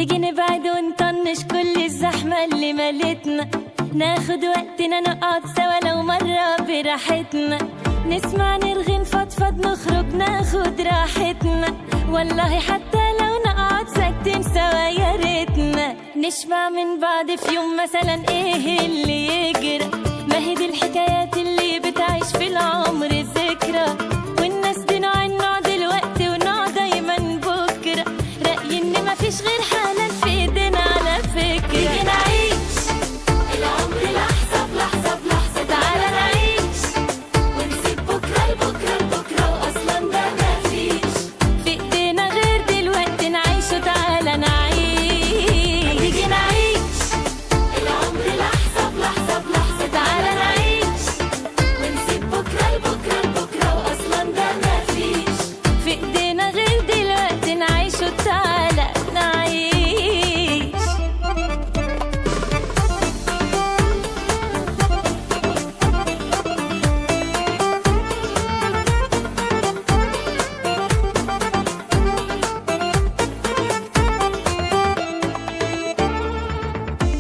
تيجي نبعد ونطنش كل الزحمة اللي مالتنا، ناخد وقتنا نقعد سوا لو مرة براحتنا، نسمع نرغي نفضفض نخرج ناخد راحتنا، والله حتى لو نقعد ساكتين سوا يا ريتنا، نشبع من بعض في يوم مثلا ايه اللي يجرى، ما هي دي الحكايات اللي بتعيش في العمر ذكرى، والناس دي نوع دلوقتي ونوع دايما بكرة، رأيي ان مفيش غير حالا في ايدينا على فكرة. تيجي نعيش العمر لحظة بلحظة بلحظة، تعالى نعيش ونسيب بكرة لبكرة لبكرة، واصلا ده مفيش في ايدينا غير دلوقتي نعيشه، تعالى نعيش. تيجي نعيش العمر لحظة بلحظة بلحظة، تعالى نعيش ونسيب بكرة لبكرة لبكرة، واصلا ده مفيش في ايدينا غير دلوقتي نعيشه، تعالى نعيش.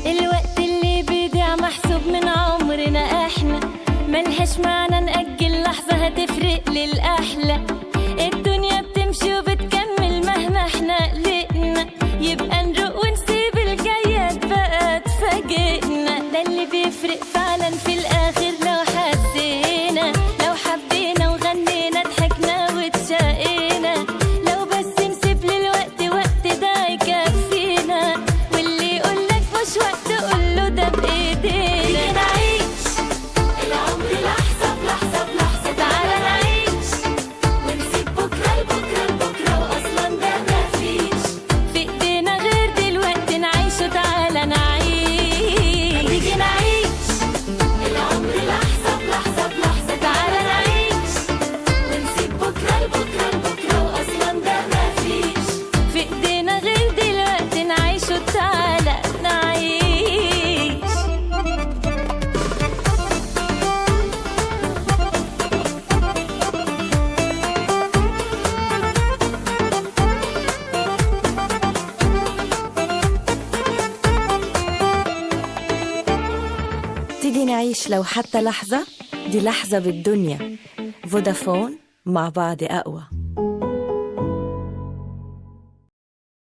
الوقت اللي بيضيع محسوب من عمرنا احنا، ملهاش معنى نأجل لحظة هتفرق للأحلى، الدنيا بتمشي وبتكمل مهما احنا قلقنا، يبقى نروق ونسيب الجايات بقى تفاجئنا، ده اللي بيفرق فعلا في الآخر لو حسينا، لو حبينا وغنينا ضحكنا واتشقينا، لو بس نسيب للوقت وقت ده يكفينا، واللي يقولك مش وقت قوله ده بإيدينا. تيجي نعيش العمر لحظة بلحظة بلحظة، تعالى نعيش ونسيب بكرة لبكرة لبكرة، وأصلا ده مفيش في إيدينا غير دلوقتي نعيشه، تعالى نعيش. تيجي نعيش العمر لحظة بلحظة بلحظة، تعالى نعيش ونسيب بكرة لبكرة لبكرة، وأصلا ده مفيش في إيدينا غير دلوقتي نعيشه، تعالى نعيش. تيجي نعيش لو حتى لحظة، دي لحظة بالدنيا، فودافون مع بعض أقوى.